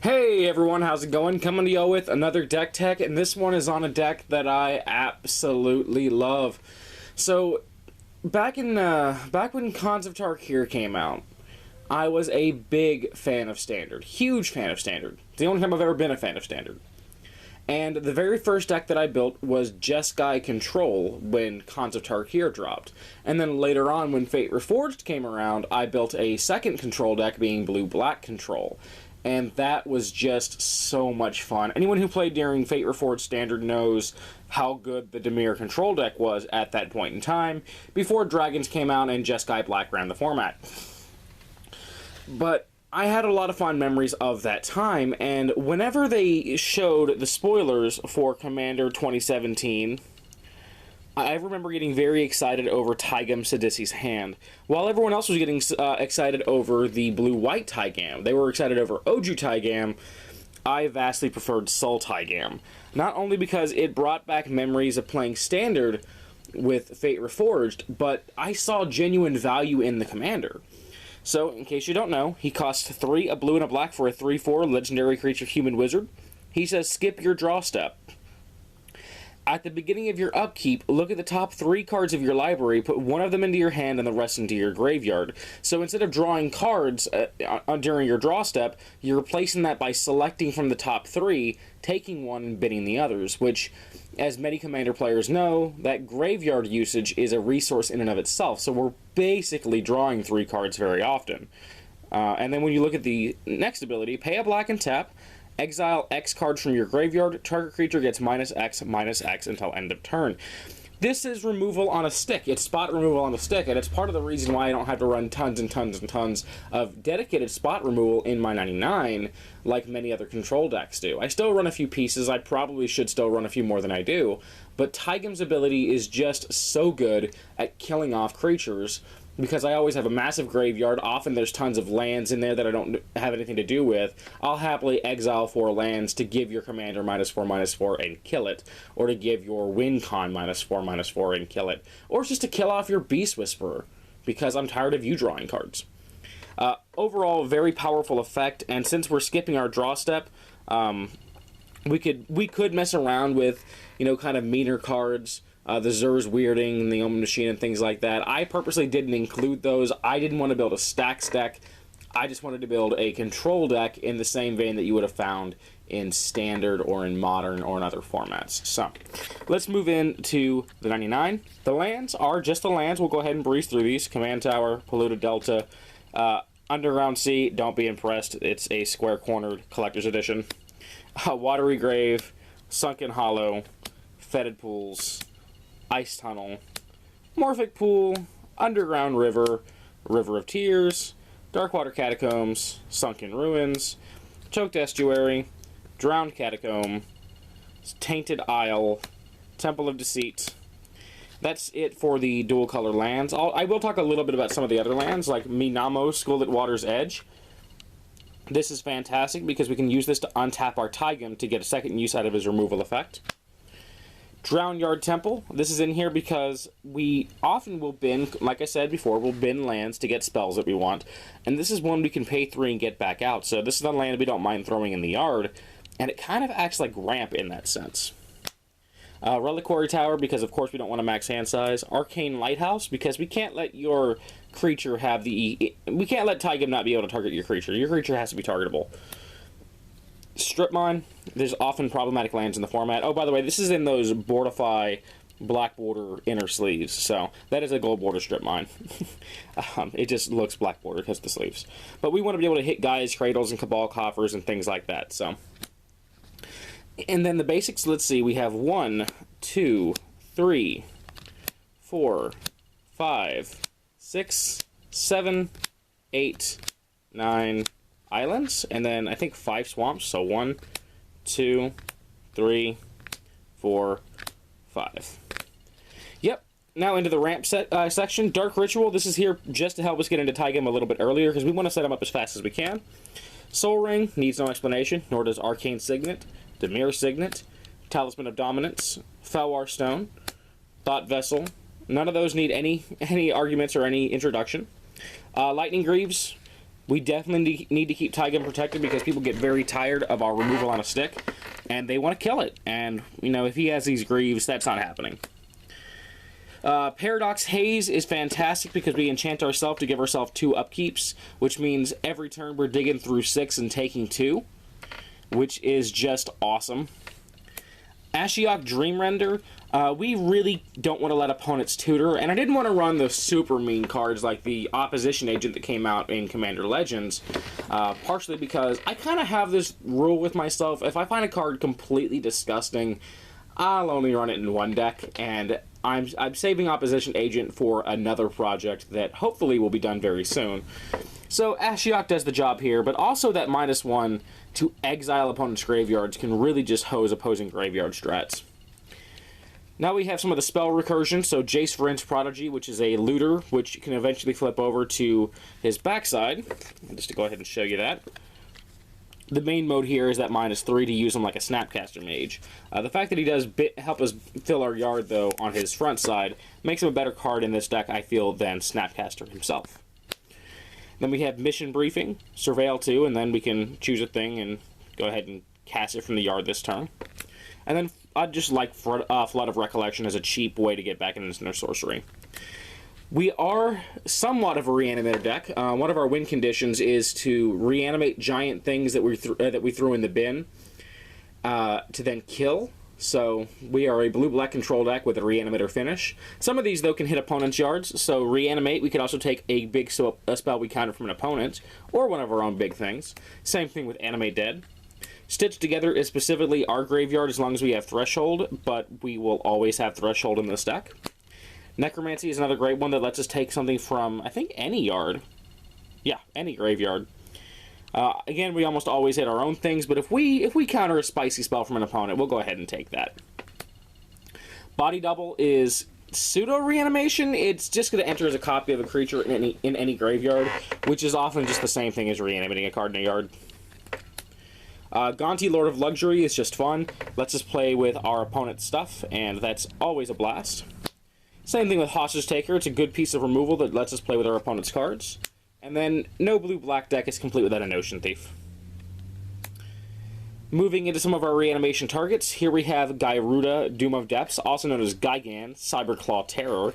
Hey everyone, how's it going? Coming to y'all with another deck tech, and this one is on a deck that I absolutely love. So, back when Cons of Tarkir came out, I was a big fan of Standard. Huge fan of Standard. It's the only time I've ever been a fan of Standard. And the very first deck that I built was Jeskai Control when Cons of Tarkir dropped. And then later on, when Fate Reforged came around, I built a second control deck being Blue-Black Control. And that was just so much fun. Anyone who played during Fate Reforged Standard knows how good the Dimir control deck was at that point in time, before Dragons came out and Jeskai Black ran the format. But I had a lot of fond memories of that time, and whenever they showed the spoilers for Commander 2017, I remember getting very excited over Taigam Sidisi's hand. While everyone else was getting excited over the blue-white Taigam, they were excited over Oju Taigam, I vastly preferred Sol Taigam. Not only because it brought back memories of playing Standard with Fate Reforged, but I saw genuine value in the commander. So, in case you don't know, he costs 3, a blue and a black for a 3/4 legendary creature human wizard. He says skip your draw step. At the beginning of your upkeep, look at the top 3 cards of your library, put one of them into your hand and the rest into your graveyard. So instead of drawing cards during your draw step, you're replacing that by selecting from the top 3, taking one and bidding the others, which, as many Commander players know, that graveyard usage is a resource in and of itself, so we're basically drawing 3 cards very often. And then when you look at the next ability, pay a black and tap, exile X cards from your graveyard. Target creature gets -X until end of turn. This is removal on a stick. It's spot removal on a stick, and it's part of the reason why I don't have to run tons and tons and tons of dedicated spot removal in my 99 like many other control decks do. I still run a few pieces. I probably should still run a few more than I do, but Taigam's ability is just so good at killing off creatures, because I always have a massive graveyard. Often there's tons of lands in there that I don't have anything to do with. I'll happily exile 4 lands to give your commander -4/-4 and kill it, or to give your win con -4/-4 and kill it, or just to kill off your Beast Whisperer, because I'm tired of you drawing cards. Overall, very powerful effect, and since we're skipping our draw step, we could mess around with, kind of meaner cards, the Zur's Weirding, and the Omen Machine, and things like that. I purposely didn't include those. I didn't want to build a stacks deck. I just wanted to build a control deck in the same vein that you would have found in Standard or in Modern or in other formats. So, let's move into the 99. The lands are just the lands. We'll go ahead and breeze through these. Command Tower, Polluted Delta, Underground Sea, don't be impressed. It's a square-cornered collector's edition. Watery Grave, Sunken Hollow, Fetid Pools, Ice Tunnel, Morphic Pool, Underground River, River of Tears, Darkwater Catacombs, Sunken Ruins, Choked Estuary, Drowned Catacomb, Tainted Isle, Temple of Deceit. That's it for the dual color lands. I will talk a little bit about some of the other lands, like Minamo, School at Water's Edge. This is fantastic because we can use this to untap our Taigam to get a second use out of his removal effect. Drownyard Temple. This is in here because we often will bin, like I said before, we'll bin lands to get spells that we want. And this is one we can pay 3 and get back out. So this is a land we don't mind throwing in the yard. And it kind of acts like Ramp in that sense. Reliquary Tower, because of course we don't want to max hand size. Arcane Lighthouse, because we can't let your creature have the... We can't let Taigam not be able to target your creature. Your creature has to be targetable. Strip Mine. There's often problematic lands in the format. Oh, by the way, this is in those Bortify Black Border inner sleeves, so that is a gold border Strip Mine. It just looks black border because of the sleeves. But we want to be able to hit Gaia's Cradles and Cabal Coffers and things like that, so... And then the basics, let's see, we have 1, 2, 3, 4, 5, 6, 7, 8, 9... islands, and then I think 5 swamps, so 1, 2, 3, 4, 5. Yep, now into the ramp section. Dark Ritual, this is here just to help us get into Taigam a little bit earlier, because we want to set him up as fast as we can. Soul Ring, needs no explanation, nor does Arcane Signet, Dimir Signet, Talisman of Dominance, Felwar Stone, Thought Vessel. None of those need any arguments or any introduction. Lightning Greaves, We definitely need to keep Taigam protected because people get very tired of our removal on a stick, and they want to kill it. And, you know, if he has these Greaves, that's not happening. Paradox Haze is fantastic because we enchant ourselves to give ourselves 2 upkeeps, which means every turn we're digging through 6 and taking 2, which is just awesome. Ashiok Dreamrender, we really don't want to let opponents tutor, and I didn't want to run the super mean cards like the Opposition Agent that came out in Commander Legends, partially because I kind of have this rule with myself: if I find a card completely disgusting, I'll only run it in one deck, and I'm saving Opposition Agent for another project that hopefully will be done very soon. So Ashiok does the job here, but also that -1 to exile opponents' graveyards can really just hose opposing graveyard strats. Now we have some of the spell recursion, so Jace Vryn's Prodigy, which is a looter, which can eventually flip over to his backside. And just to go ahead and show you that. The main mode here is that -3 to use him like a Snapcaster Mage. The fact that he does help us fill our yard, though, on his front side, makes him a better card in this deck, I feel, than Snapcaster himself. Then we have Mission Briefing, Surveil 2, and then we can choose a thing and go ahead and cast it from the yard this turn. And then I'd just like Flood of Recollection as a cheap way to get back into their sorcery. We are somewhat of a reanimator deck. One of our win conditions is to reanimate giant things that we threw in the bin to then kill. So we are a blue-black control deck with a reanimator finish. Some of these, though, can hit opponents' yards. So reanimate, we could also take a big spell we counter from an opponent, or one of our own big things. Same thing with Animate Dead. Stitch Together is specifically our graveyard as long as we have Threshold, but we will always have Threshold in this deck. Necromancy is another great one that lets us take something from, I think, any yard. Yeah, any graveyard. Again, we almost always hit our own things, but if we counter a spicy spell from an opponent, we'll go ahead and take that. Body Double is pseudo-reanimation. It's just going to enter as a copy of a creature in any graveyard, which is often just the same thing as reanimating a card in a yard. Gonti, Lord of Luxury, is just fun. Lets us play with our opponent's stuff, and that's always a blast. Same thing with Hostage Taker. It's a good piece of removal that lets us play with our opponent's cards. And then, no blue-black deck is complete without a Notion Thief. Moving into some of our reanimation targets, here we have Gyruda, Doom of Depths, also known as Gigan, Cyberclaw Terror.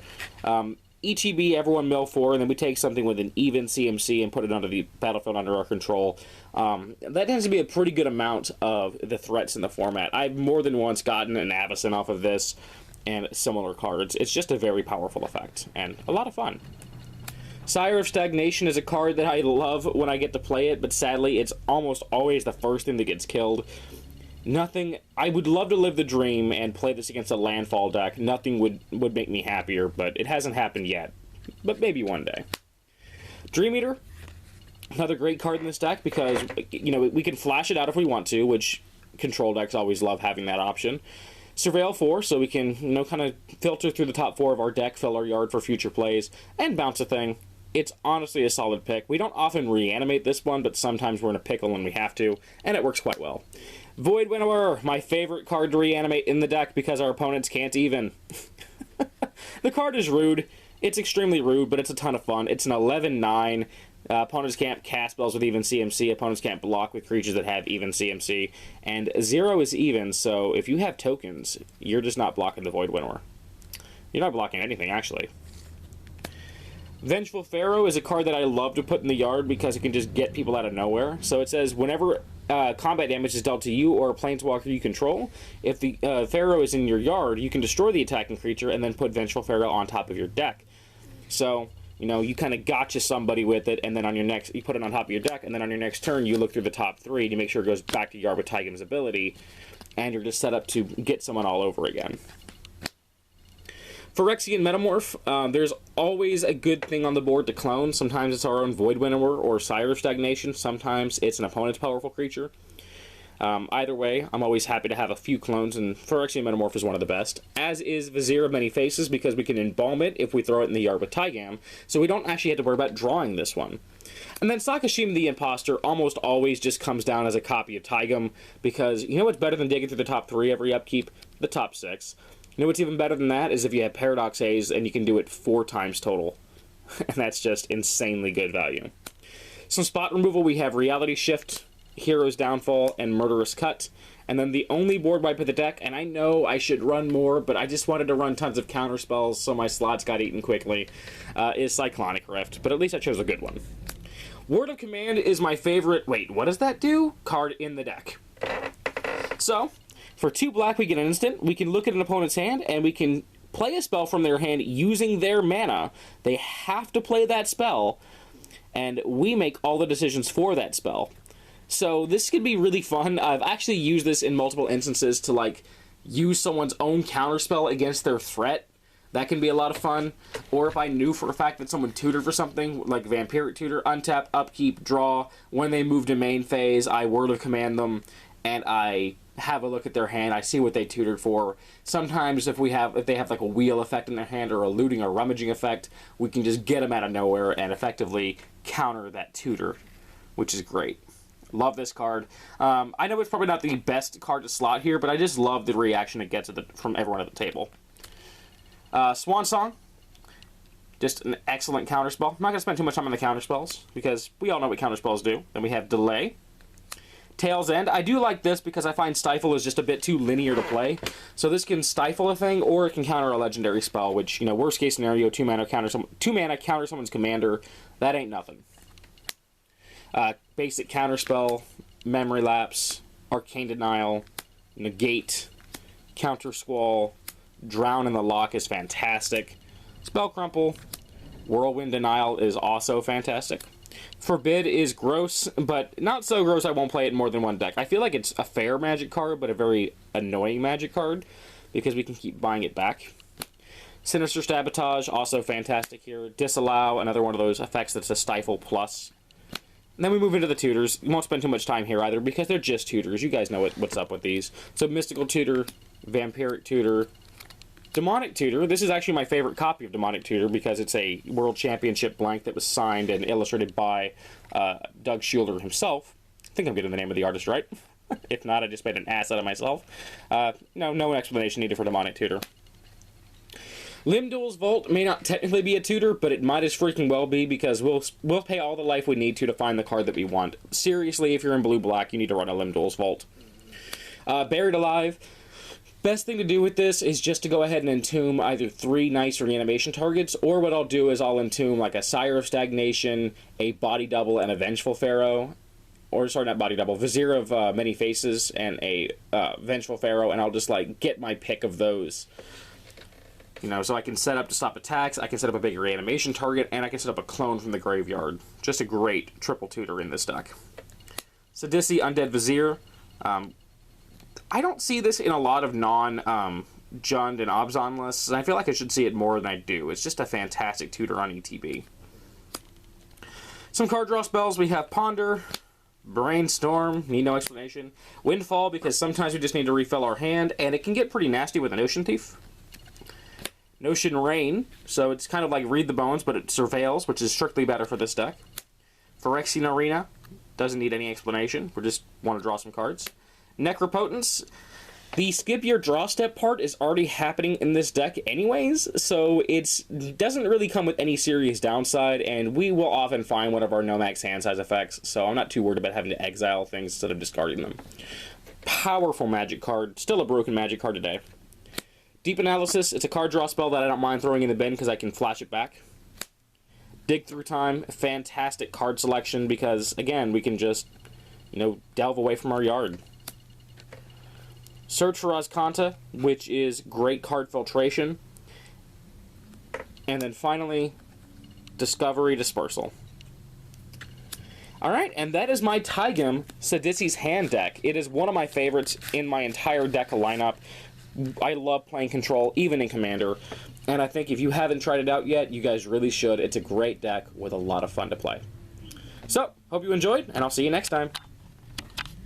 ETB, everyone mill 4, and then we take something with an even CMC and put it onto the battlefield under our control. That tends to be a pretty good amount of the threats in the format. I've more than once gotten an Avacyn off of this and similar cards. It's just a very powerful effect, and a lot of fun. Sire of Stagnation is a card that I love when I get to play it, but sadly it's almost always the first thing that gets killed. I would love to live the dream and play this against a landfall deck. Nothing would make me happier, but it hasn't happened yet. But maybe one day. Dream Eater, another great card in this deck because, you know, we can flash it out if we want to, which control decks always love having that option. Surveil 4, so we can, you know, kind of filter through the top 4 of our deck, fill our yard for future plays, and bounce a thing. It's honestly a solid pick. We don't often reanimate this one, but sometimes we're in a pickle when we have to, and it works quite well. Void Winnower, my favorite card to reanimate in the deck because our opponents can't even. The card is rude. It's extremely rude, but it's a ton of fun. It's an 11/9. Opponents can't cast spells with even CMC. Opponents can't block with creatures that have even CMC. And 0 is even, so if you have tokens, you're just not blocking the Void Winnower. You're not blocking anything, actually. Vengeful Pharaoh is a card that I love to put in the yard because it can just get people out of nowhere. So it says, whenever combat damage is dealt to you or a planeswalker you control, if the Pharaoh is in your yard, you can destroy the attacking creature and then put Vengeful Pharaoh on top of your deck. So, you know, you kind of gotcha somebody with it, and then on your next, you put it on top of your deck, and then on your next turn, you look through the top 3 to make sure it goes back to yard with Taigam's ability, and you're just set up to get someone all over again. For Rexie and Metamorph, there's always a good thing on the board to clone. Sometimes it's our own Void Winnower or Sire of Stagnation. Sometimes it's an opponent's powerful creature. Either way, I'm always happy to have a few clones, and Rexie and Metamorph is one of the best. As is Vizier of Many Faces, because we can embalm it if we throw it in the yard with Taigam, so we don't actually have to worry about drawing this one. And then Sakashima the Imposter almost always just comes down as a copy of Taigam, because you know what's better than digging through the top 3 every upkeep? The top 6. You know what's even better than that is if you have Paradox Haze and you can do it 4 times total. And that's just insanely good value. Some spot removal, we have Reality Shift, Hero's Downfall, and Murderous Cut. And then the only board wipe of the deck, and I know I should run more, but I just wanted to run tons of counter spells, so my slots got eaten quickly, is Cyclonic Rift. But at least I chose a good one. Word of Command is my favorite, wait, what does that do? Card in the deck. So, for 2 black, we get an instant. We can look at an opponent's hand, and we can play a spell from their hand using their mana. They have to play that spell, and we make all the decisions for that spell. So this could be really fun. I've actually used this in multiple instances to, like, use someone's own counterspell against their threat. That can be a lot of fun. Or if I knew for a fact that someone tutored for something, like Vampiric Tutor, untap, upkeep, draw. When they move to main phase, I Word of Command them, and I have a look at their hand. I see what they tutored for. Sometimes if they have like a wheel effect in their hand or a looting or rummaging effect, we can just get them out of nowhere and effectively counter that tutor, which is great. Love this card. I know it's probably not the best card to slot here, but I just love the reaction it gets from everyone at the table. Swan Song. Just an excellent counterspell. I'm not going to spend too much time on the counterspells, because we all know what counterspells do. Then we have Delay. Tail's End. I do like this because I find Stifle is just a bit too linear to play. So this can stifle a thing, or it can counter a legendary spell, which, you know, worst case scenario, 2 mana counter someone's commander. That ain't nothing. Basic counterspell, Memory Lapse, Arcane Denial, Negate, Counter Squall, Drown in the Lock is fantastic. Spell Crumple, Whirlwind Denial is also fantastic. Forbid is gross, but not so gross I won't play it in more than one deck. I feel like it's a fair Magic card, but a very annoying Magic card, because we can keep buying it back. Sinister Sabotage, also fantastic here. Disallow, another one of those effects that's a Stifle plus. And then we move into the tutors. We won't spend too much time here either, because they're just tutors. You guys know what's up with these. So Mystical Tutor, Vampiric Tutor, Demonic Tutor. This is actually my favorite copy of Demonic Tutor, because it's a World Championship blank that was signed and illustrated by Doug Schuler himself. I think I'm getting the name of the artist right. If not, I just made an ass out of myself. No explanation needed for Demonic Tutor. Limdol's Vault may not technically be a tutor, but it might as freaking well be, because we'll pay all the life we need to find the card that we want. Seriously, if you're in blue-black, you need to run a Limdol's Vault. Buried Alive. Best thing to do with this is just to go ahead and entomb either 3 nice reanimation targets, or what I'll do is I'll entomb like a Sire of Stagnation, a Body Double, and a Vengeful Pharaoh. Or, sorry, not Body Double, Vizier of Many Faces, and a Vengeful Pharaoh, and I'll just, like, get my pick of those. You know, so I can set up to stop attacks, I can set up a big reanimation target, and I can set up a clone from the graveyard. Just a great triple tutor in this deck. Sidisi, Undead Vizier. I don't see this in a lot of non-Jund and Obzon lists, and I feel like I should see it more than I do. It's just a fantastic tutor on ETB. Some card draw spells. We have Ponder, Brainstorm, need no explanation. Windfall, because sometimes we just need to refill our hand, and it can get pretty nasty with an Ocean Thief. Notion Rain, so it's kind of like Read the Bones, but it surveils, which is strictly better for this deck. Phyrexian Arena, doesn't need any explanation, we just want to draw some cards. Necropotence, the skip your draw step part is already happening in this deck anyways, so it doesn't really come with any serious downside, and we will often find one of our no-max hand size effects, so I'm not too worried about having to exile things instead of discarding them. Powerful Magic card, still a broken Magic card today. Deep Analysis, it's a card draw spell that I don't mind throwing in the bin because I can flash it back. Dig Through Time, fantastic card selection because, again, we can just, you know, delve away from our yard. Search for Azcanta, which is great card filtration. And then finally, Discovery Dispersal. Alright, and that is my Taigam Sidisi's hand deck. It is one of my favorites in my entire deck lineup. I love playing Control, even in Commander, and I think if you haven't tried it out yet, you guys really should. It's a great deck with a lot of fun to play. So, hope you enjoyed, and I'll see you next time.